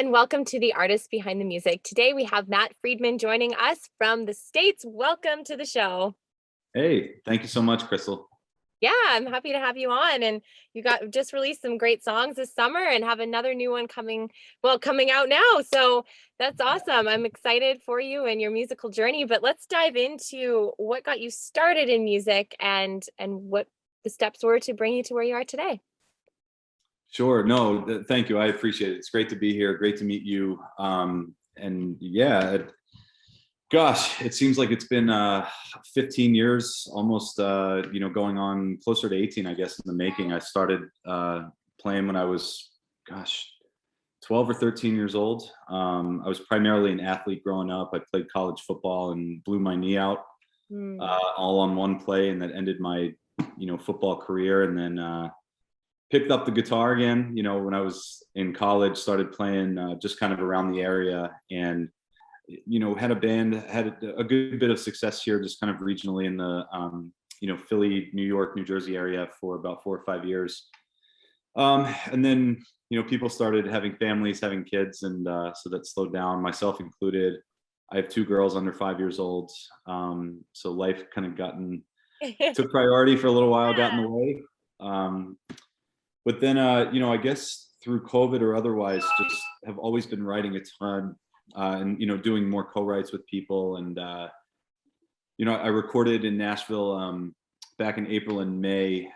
and welcome to the Artist Behind the Music. Today we have Matt Freedman joining us from the States. Welcome to the show. Hey, thank you so much, Crystal. Yeah, I'm happy to have you on. And you got just released some great songs this summer and have another new one coming out now. So that's awesome. I'm excited for you and your musical journey. But let's dive into what got you started in music and what the steps were to bring you to where you are today. Sure. No, thank you. I appreciate it. It's great to be here. Great to meet you. And yeah, gosh, it seems like it's been 15 years, almost, going on closer to 18, I guess, in the making. I started playing when I was, 12 or 13 years old. I was primarily an athlete growing up. I played college football and blew my knee out all on one play, and that ended my, football career. And then picked up the guitar again, when I was in college, started playing just kind of around the area, and, had a band, had a good bit of success here, just kind of regionally in the, Philly, New York, New Jersey area for about 4 or 5 years. And then, people started having families, having kids, and so that slowed down, myself included. I have 2 girls under 5 years old. So life kind of took priority for a little while, got in the way. But then, I guess through COVID or otherwise, just have always been writing a ton, and, doing more co-writes with people. And, I recorded in Nashville back in April and May.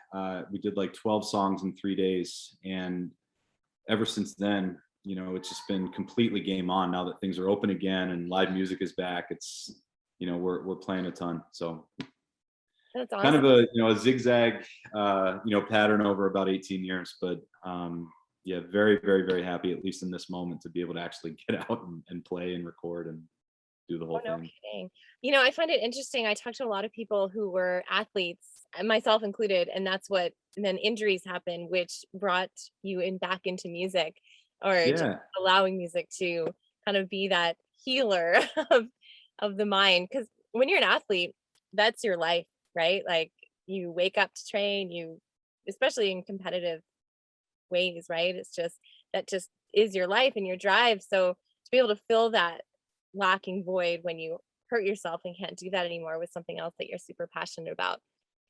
We did like 12 songs in 3 days. And ever since then, it's just been completely game on now that things are open again and live music is back. It's, we're playing a ton. So That's awesome. kind of a zigzag pattern over about 18 years, but yeah, very, very, very happy, at least in this moment, to be able to actually get out and play and record and do the whole No thing. kidding. I find it interesting. I talked to a lot of people who were athletes, and myself included, and then injuries happened, which brought you back into music, or just Yeah, allowing music to kind of be that healer of the mind. Because when you're an athlete, that's your life, right? Like, you wake up to train, especially in competitive ways, right? That just is your life and your drive. So to be able to fill that lacking void when you hurt yourself and can't do that anymore with something else that you're super passionate about,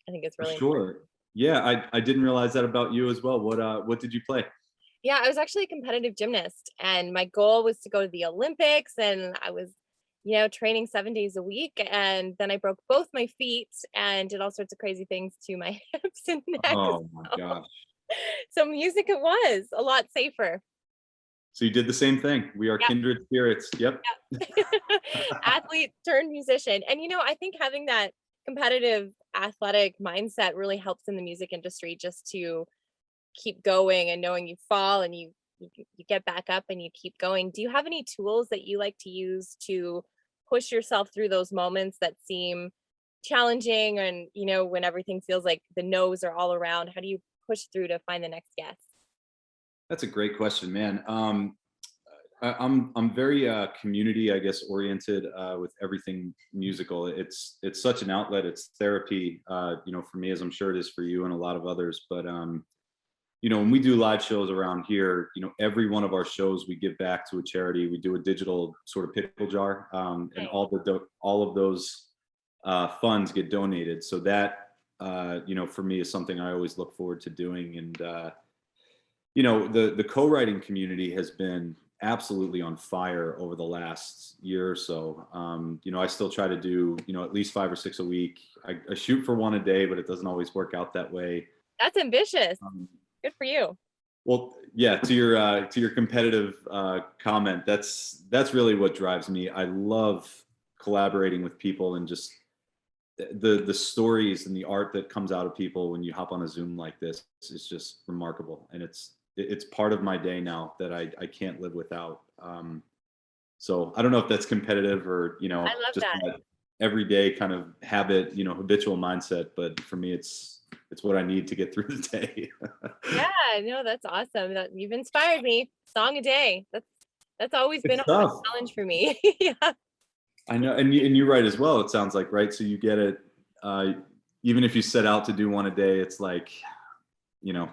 I think it's for really important. sure. Yeah, I didn't realize that about you as well. What did you play? Yeah, I was actually a competitive gymnast, and my goal was to go to the Olympics, and I was, training 7 days a week. And then I broke both my feet and did all sorts of crazy things to my hips and neck. Oh my gosh. So music, it was a lot safer. So you did the same thing. We are Yeah. kindred spirits. Yep. Athlete turned musician. And I think having that competitive athletic mindset really helps in the music industry, just to keep going and knowing you fall and you get back up and you keep going. Do you have any tools that you like to use to push yourself through those moments that seem challenging, and when everything feels like the no's are all around? How do you push through to find the next yes? That's a great question, man. I'm very community, I guess, oriented with everything musical. It's such an outlet. It's therapy, for me, as I'm sure it is for you and a lot of others. But when we do live shows around here, every one of our shows we give back to a charity. We do a digital sort of pickle jar, and Right. all of those funds get donated. So that for me is something I always look forward to doing. And the co-writing community has been absolutely on fire over the last year or so. I still try to do at least 5 or 6 a week. I shoot for one a day, but it doesn't always work out that way. That's ambitious. Um, Good for you. well, yeah, to your competitive comment, that's really what drives me. I love collaborating with people, and just the stories and the art that comes out of people when you hop on a Zoom like this is just remarkable, and it's part of my day now that I can't live without. So I don't know if that's competitive or I love just that. that everyday kind of habit, habitual mindset, but for me it's what I need to get through the day. Yeah, no, that's awesome. That you've inspired me. Song a day. That's always been It's a hard tough. challenge for me. Yeah. I know, and you're right as well. It sounds like, right. So you get it. Even if you set out to do one a day, it's like, you know,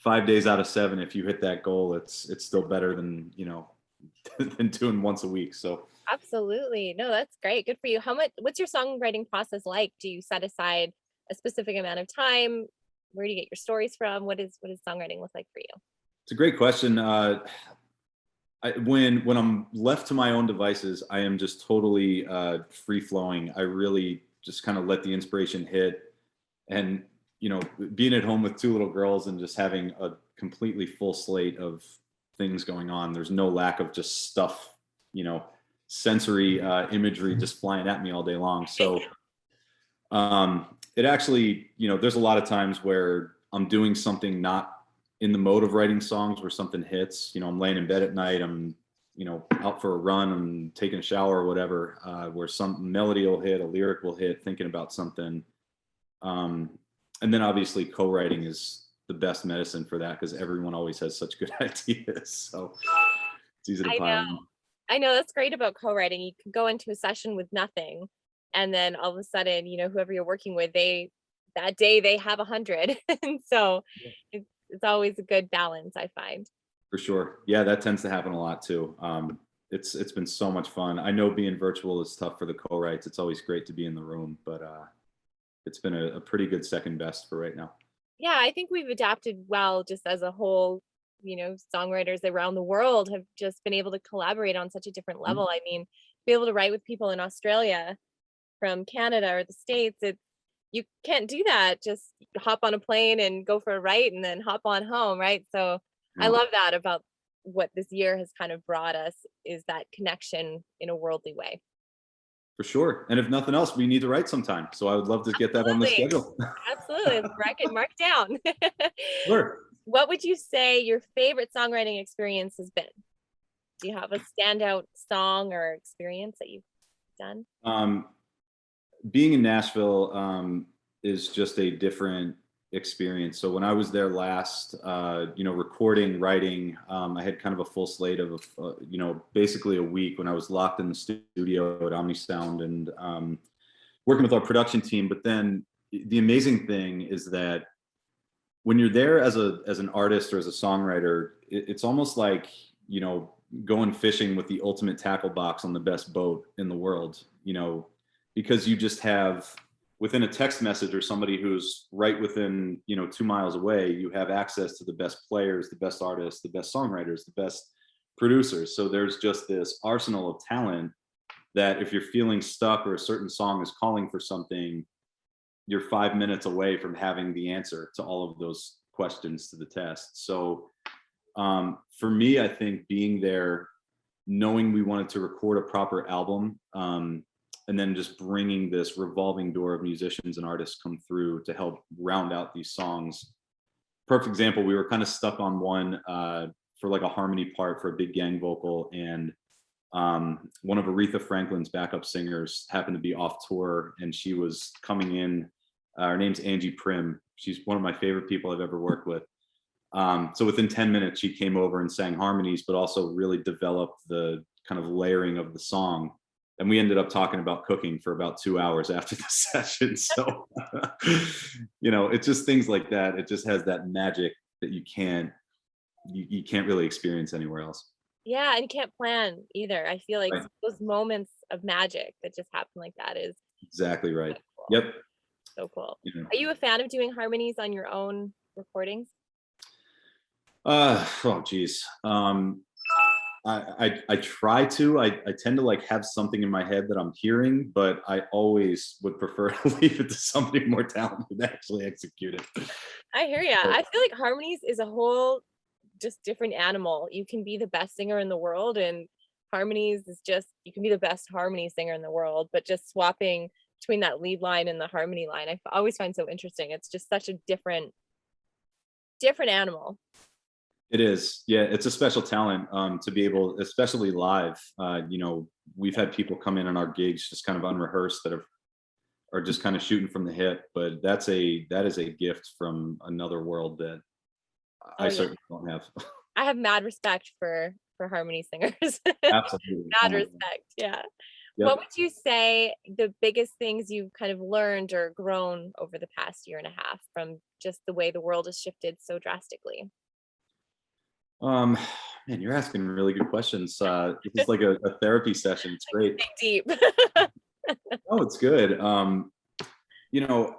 5 days out of 7. If you hit that goal, it's still better than than doing once a week. So Absolutely. No, that's great. Good for you. What's your songwriting process like? Do you set aside a specific amount of time? Where do you get your stories from? What does songwriting look like for you? it's a great question. When I'm left to my own devices, I am just totally free flowing. I really just kind of let the inspiration hit, and being at home with two little girls and just having a completely full slate of things going on. There's no lack of just stuff, sensory imagery just flying at me all day long. So it actually, there's a lot of times where I'm doing something not in the mode of writing songs, where something hits. I'm laying in bed at night, I'm out for a run, I'm taking a shower or whatever, where some melody will hit, a lyric will hit, thinking about something. And then obviously co-writing is the best medicine for that, because everyone always has such good ideas, so it's easy to I pile know. on. I know that's great about co-writing. You can go into a session with nothing, and then all of a sudden, whoever you're working with, that day they have 100. And so it's always a good balance, I find. For sure. Yeah, that tends to happen a lot too. It's been so much fun. I know being virtual is tough for the co-writes. It's always great to be in the room, but it's been a pretty good second best for right now. Yeah, I think we've adapted well just as a whole. Songwriters around the world have just been able to collaborate on such a different Mhm. level. I mean, be able to write with people in Australia from Canada or the States, you can't do that. Just hop on a plane and go for a write and then hop on home, right? So I No, love that about what this year has kind of brought us, is that connection in a worldly way. for sure. And if nothing else, we need to write sometime. So I would love to get that on the Absolutely. schedule. Absolutely. Let's mark down. Sure. What would you say your favorite songwriting experience has been? Do you have a standout song or experience that you've done? Um, Being in Nashville is just a different experience. So when I was there last, recording, writing, I had kind of a full slate of, basically a week when I was locked in the studio at Omni Sound and working with our production team. But then the amazing thing is that when you're there as an artist or as a songwriter, it's almost like going fishing with the ultimate tackle box on the best boat in the world. Because you just have, within a text message or somebody who's right within 2 miles away, you have access to the best players, the best artists, the best songwriters, the best producers. So there's just this arsenal of talent that if you're feeling stuck or a certain song is calling for something, you're 5 minutes away from having the answer to all of those questions to the test. So for me, I think being there, knowing we wanted to record a proper album, and then just bringing this revolving door of musicians and artists come through to help round out these songs. Perfect example, we were kind of stuck on one for like a harmony part for a big gang vocal, and one of Aretha Franklin's backup singers happened to be off tour, and she was coming in. Her name's Angie Prim. She's one of my favorite people I've ever worked with. So within 10 minutes, she came over and sang harmonies, but also really developed the kind of layering of the song. And we ended up talking about cooking for about 2 hours after the session. So, it's just things like that. It just has that magic that you can't really experience anywhere else. Yeah, and you can't plan either. I feel like Right. those moments of magic that just happen like that is Exactly so right. cool. Yep. So cool. You know. Are you a fan of doing harmonies on your own recordings? Oh geez. I try to. I tend to like have something in my head that I'm hearing, but I always would prefer to leave it to somebody more talented to actually execute it. I hear ya. So, I feel like harmonies is a whole just different animal. You can be the best singer in the world, and harmonies is just, you can be the best harmony singer in the world, but just swapping between that lead line and the harmony line, always find so interesting. It's just such a different animal. it is. Yeah, it's a special talent to be able, especially live. We've had people come in on our gigs just kind of unrehearsed that are just kind of shooting from the hip, but that is a gift from another world that Oh I yeah. certainly don't have. I have mad respect for harmony singers. Absolutely. Oh Mad my God. respect. Yeah. What Yep. would you say the biggest things you've kind of learned or grown over the past year and a half from just the way the world has shifted so drastically? Um, Man, you're asking really good questions. This is like a therapy session. It's great. Dig deep. Oh, it's good. You know,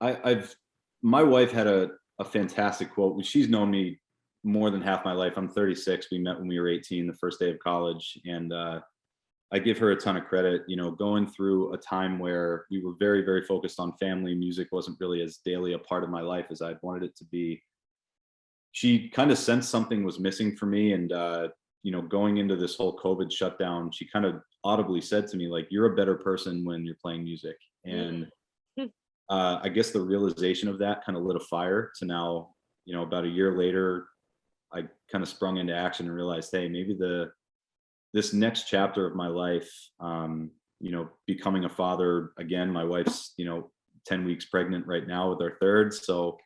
I've my wife had a fantastic quote. She's known me more than half my life. I'm 36. We met when we were 18, the first day of college, and I give her a ton of credit. You know, going through a time where we were very, very focused on family, music wasn't really as daily a part of my life as I'd wanted it to be. She kind of sensed something was missing for me, and you know, going into this whole COVID shutdown, she kind of audibly said to me, like, "You're a better person when you're playing music." And I guess the realization of that kind of lit a fire to now, you know, about a year later, I kind of sprung into action and realized, hey, maybe this next chapter of my life, you know, becoming a father again. My wife's, you know, 10 weeks pregnant right now with our third. So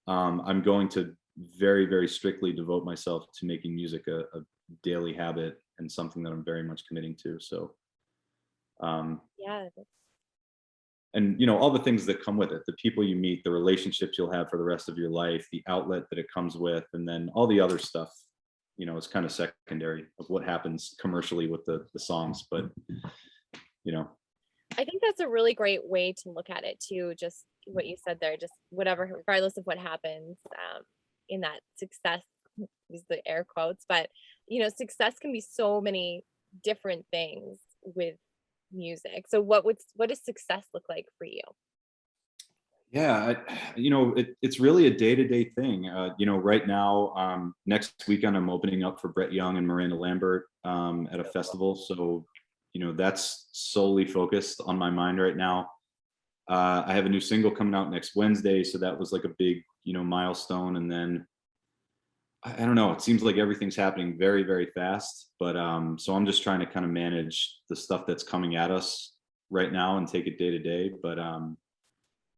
I'm going to very, very strictly devote myself to making music a daily habit and something that I'm very much committing to. So, Yeah. and you know, all the things that come with it, the people you meet, the relationships you'll have for the rest of your life, the outlet that it comes with, and then all the other stuff, you know, is kind of secondary of what happens commercially with the songs. But you know, I think that's a really great way to look at it too. Just what you said there, just whatever, regardless of what happens, in that success, use the air quotes, but you know, success can be so many different things with music. So what does success look like for you? yeah, you know, it's really a day-to-day thing. You know, right now, next weekend I'm opening up for Brett Young and Miranda Lambert at a festival. So, you know, that's solely focused on my mind right now. I have a new single coming out next Wednesday, so that was like a big, you know, milestone. And then I don't know, it seems like everything's happening very, very fast. But so I'm just trying to kind of manage the stuff that's coming at us right now and take it day to day. But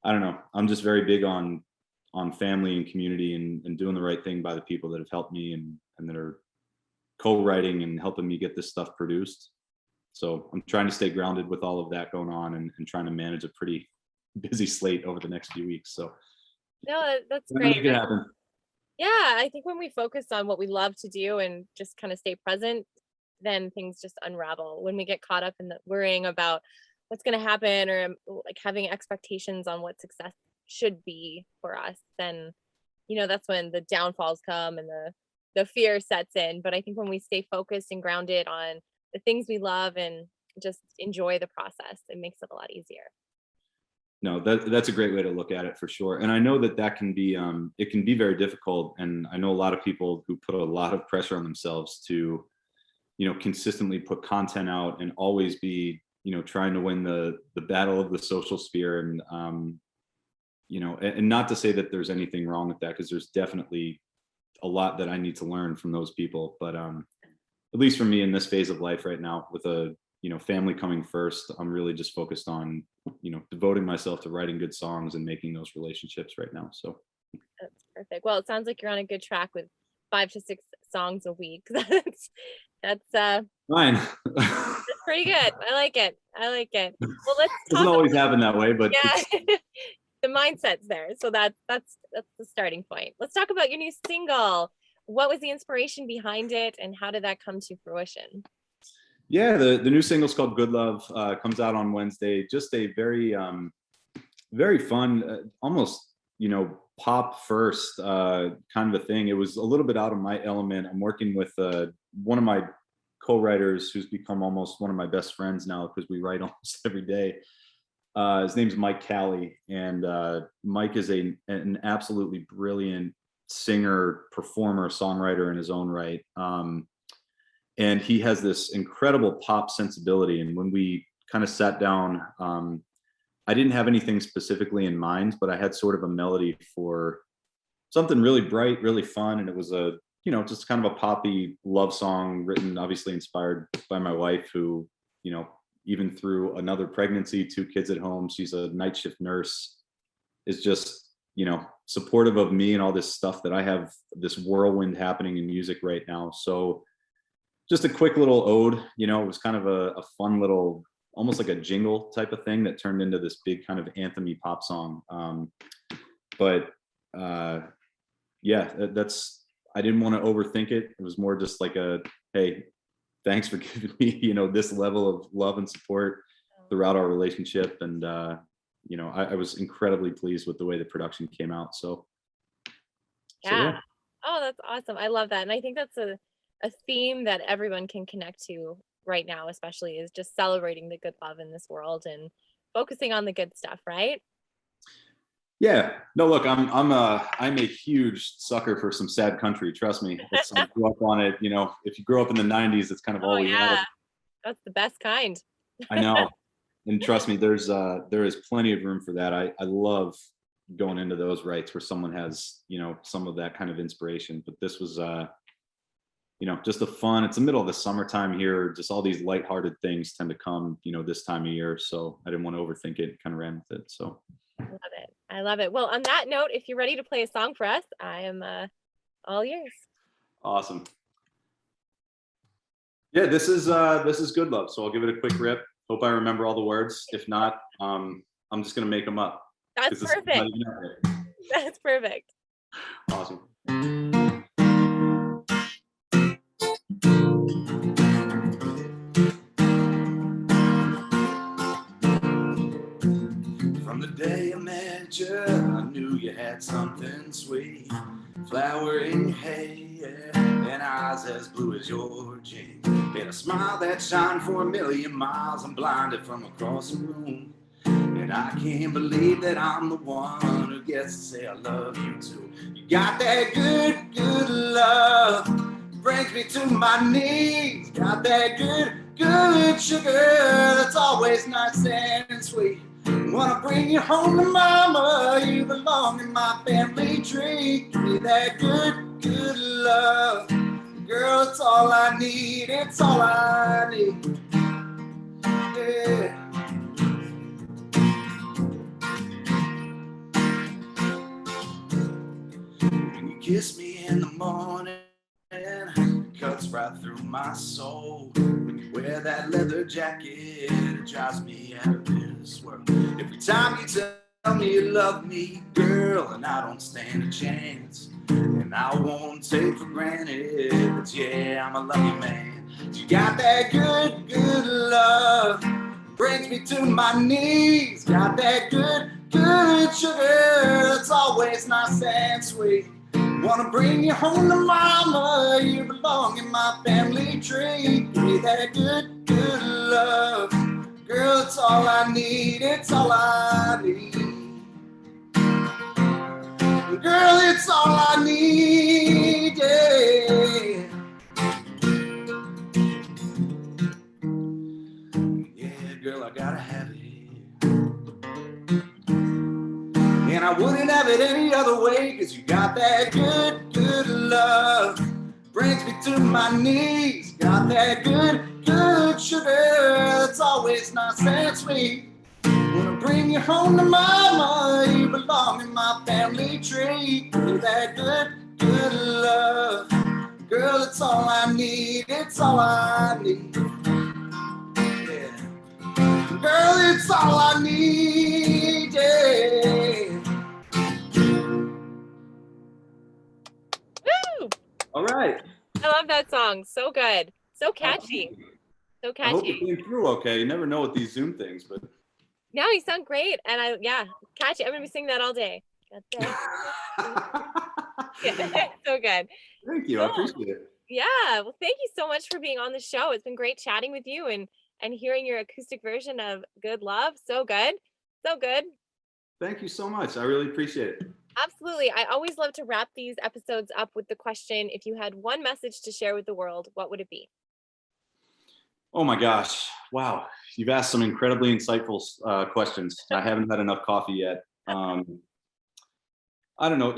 I don't know. I'm just very big on family and community and doing the right thing by the people that have helped me and that are co-writing and helping me get this stuff produced. So I'm trying to stay grounded with all of that going on and trying to manage a pretty busy slate over the next few weeks. So No, that's we're gonna great. make it happen. Yeah, I think when we focus on what we love to do and just kind of stay present, then things just unravel. When we get caught up in the worrying about what's going to happen or like having expectations on what success should be for us, then you know that's when the downfalls come and the fear sets in. But I think when we stay focused and grounded on the things we love and just enjoy the process, it makes it a lot easier. No, that's a great way to look at it for sure. And I know that can be it can be very difficult. And I know a lot of people who put a lot of pressure on themselves to, you know, consistently put content out and always be, you know, trying to win the battle of the social sphere. And you know, and not to say that there's anything wrong with that, because there's definitely a lot that I need to learn from those people. But at least for me in this phase of life right now, with a, you know, family coming first, I'm really just focused on, you know, devoting myself to writing good songs and making those relationships right now. So That's perfect. Well, it sounds like you're on a good track with 5 to 6 songs a week. That's fine. that's pretty good. I like it. I like it. Well, let's Doesn't talk always about, happen that way, but yeah. it's The mindset's there. So that's the starting point. Let's talk about your new single. What was the inspiration behind it and how did that come to fruition? yeah, the new single's called Good Love, comes out on Wednesday. Just a very very fun, almost, you know, pop first kind of a thing. It was a little bit out of my element. I'm working with one of my co-writers who's become almost one of my best friends now because we write almost every day. His name's Mike Callie, and Mike is an absolutely brilliant singer, performer, songwriter in his own right. And he has this incredible pop sensibility. And when we kind of sat down, I didn't have anything specifically in mind, but I had sort of a melody for something really bright, really fun. And it was a, you know, just kind of a poppy love song written, obviously inspired by my wife, who, you know, even through another pregnancy, 2 kids at home, she's a night shift nurse, is just, you know, supportive of me and all this stuff that I have, this whirlwind happening in music right now. So just a quick little ode, you know, it was kind of a fun little, almost like a jingle type of thing that turned into this big kind of anthem-y pop song. But yeah, that's, I didn't want to overthink it. It was more just like a, hey, thanks for giving me, this level of love and support throughout our relationship. And, I was incredibly pleased with the way the production came out. So Yeah. yeah. Oh, that's awesome. I love that. And I think that's a theme that everyone can connect to right now, especially is just celebrating the good love in this world and focusing on the good stuff, right? Yeah. No, look, I'm a huge sucker for some sad country. Trust me. I grew up on it. If you grow up in the 90s, it's kind of all Oh we had. yeah, that's the best kind. I know. And trust me, there is plenty of room for that. I love going into those rights where someone has, some of that kind of inspiration. But this was just a fun, it's the middle of the summertime here. Just all these lighthearted things tend to come, this time of year. So I didn't want to overthink it, kind of ran with it. So I love it. I love it. Well, on that note, if you're ready to play a song for us, I am all yours. awesome. Yeah, this is Good Love. So I'll give it a quick rip. Hope I remember all the words. If not, I'm just gonna make them up. That's perfect. That's perfect. Awesome. From the day I met you, I knew you had something sweet. Flower in your hair and eyes as blue as your jeans. And a smile that shine for 1,000,000 miles. I'm blinded from across the room. And I can't believe that I'm the one who gets to say I love you too. You got that good, good love. Brings me to my knees. Got that good, good sugar that's always nice and sweet. Wanna bring you home to mama, you belong in my family tree. Give me that good, good love. Girl, it's all I need, it's all I need. Yeah. When you kiss me in the morning, it cuts right through my soul. When you wear that leather jacket, it drives me out of this world. Every time you tell me you love me, girl, and I don't stand a chance. And I won't take for granted, but yeah, I'm a lucky man. You got that good, good love, brings me to my knees. Got that good, good sugar that's always nice and sweet. Wanna bring you home to mama, you belong in my family tree. Give me that good, good love. Girl, it's all I need, it's all I need. Girl, it's all I need, yeah. Yeah, girl, I gotta have it. And I wouldn't have it any other way, 'cause you got that good, good love. Brings me to my knees. Got that good, good sugar that's always nice and sweet. Wanna bring you home to mama, you belong in my family tree. Give me that good, good love. Girl, it's all I need, it's all I need. Yeah. Girl, it's all I need, yeah. Woo! All right. I love that song. So good. So catchy. So I hope catchy. it came through okay. You never know with these Zoom things, but No, you sound great. And yeah, catchy. I'm gonna be singing that all day. So good. thank you. I Cool. appreciate it. Yeah. Well, thank you so much for being on the show. It's been great chatting with you and hearing your acoustic version of Good Love. So good. So good. Thank you so much. I really appreciate it. Absolutely. I always love to wrap these episodes up with the question, if you had one message to share with the world, what would it be? Oh my gosh. Wow. You've asked some incredibly insightful questions. I haven't had enough coffee yet. I don't know.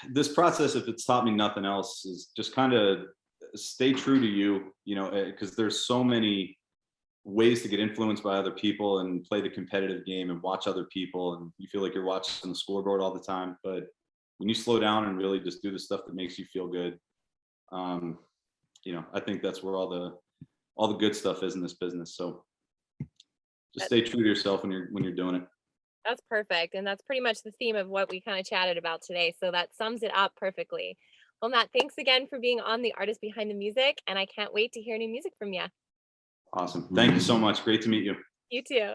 This process, if it's taught me nothing else, is just kind of stay true to you, because there's so many ways to get influenced by other people and play the competitive game and watch other people. And you feel like you're watching the scoreboard all the time. But when you slow down and really just do the stuff that makes you feel good, I think that's where all the good stuff is in this business. So just stay true to yourself when you're doing it. That's perfect. And that's pretty much the theme of what we kind of chatted about today. So that sums it up perfectly. Well, Matt, thanks again for being on The Artist Behind the Music, and I can't wait to hear new music from you. Awesome. Thank you so much. Great to meet you. You too.